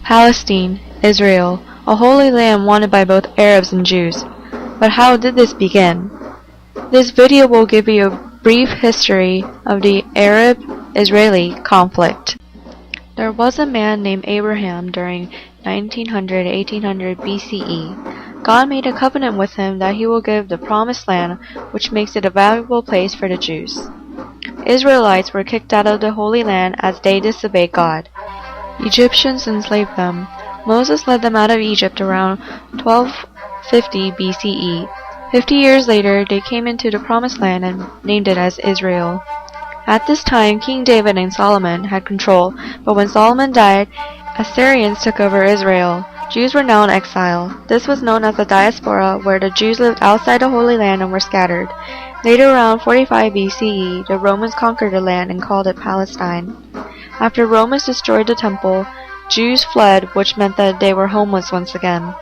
Palestine, Israel, a holy land wanted by both Arabs and Jews. But how did this begin? This video will give you a brief history of the Arab-Israeli conflict. There was a man named Abraham during 1900–1800 BCE. God made a covenant with him that he will give the promised land, which makes it a valuable place for the Jews. Israelites were kicked out of the Holy Land as they disobeyed God. Egyptians enslaved them. Moses led them out of Egypt around 1250 BCE. 50 years later, they came into the Promised Land and named it as Israel. At this time, King David and Solomon had control, but when Solomon died, Assyrians took over Israel. Jews were now in exile. This was known as the diaspora, where the Jews lived outside the Holy Land and were scattered. Later, around 45 BCE, the Romans conquered the land and called it Palestine. After Romans destroyed the temple, Jews fled, which meant that they were homeless once again.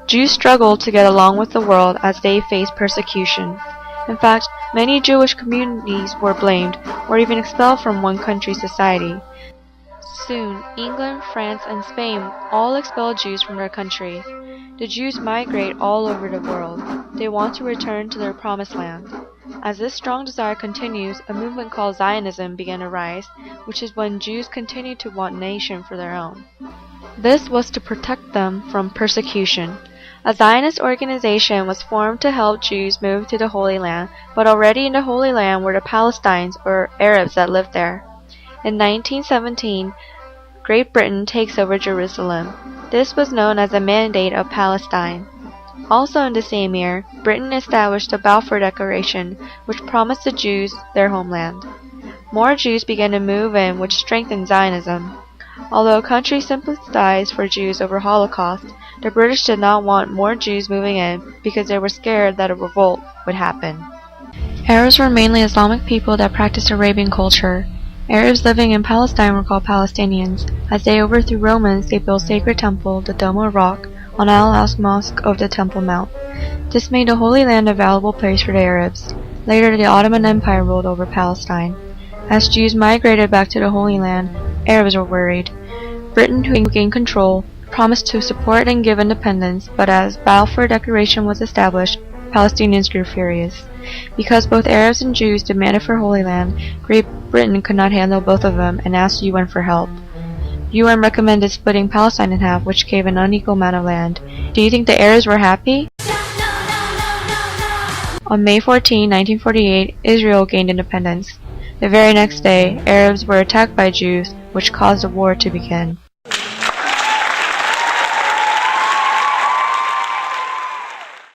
Jews struggled to get along with the world as they faced persecution. In fact, many Jewish communities were blamed or even expelled from one country's society. Soon, England, France, and Spain all expelled Jews from their country. The Jews migrate all over the world. They want to return to their promised land. As this strong desire continues, a movement called Zionism began to rise, which is when Jews continue to want a nation for their own. This was to protect them from persecution. A Zionist organization was formed to help Jews move to the Holy Land, but already in the Holy Land were the Palestinians or Arabs that lived there. In 1917, Great Britain takes over Jerusalem. This was known as the Mandate of Palestine. Also in the same year, Britain established the Balfour Declaration, which promised the Jews their homeland. More Jews began to move in, which strengthened Zionism. Although countries sympathized for Jews over Holocaust, the British did not want more Jews moving in because they were scared that a revolt would happen. Arabs were mainly Islamic people that practiced Arabian culture. Arabs living in Palestine were called Palestinians. As they overthrew Romans, they built sacred temple, the Dome of Rock, on Al-Aqsa Mosque of the Temple Mount. This made the Holy Land a valuable place for the Arabs. Later, the Ottoman Empire ruled over Palestine. As Jews migrated back to the Holy Land, Arabs were worried. Britain, who gained control, promised to support and give independence, but as Balfour Declaration was established, Palestinians grew furious. Because both Arabs and Jews demanded for Holy Land, Great Britain could not handle both of them and asked UN for help. UN recommended splitting Palestine in half, which gave an unequal amount of land. Do you think the Arabs were happy? On May 14, 1948, Israel gained independence. The very next day, Arabs were attacked by Jews, which caused a war to begin.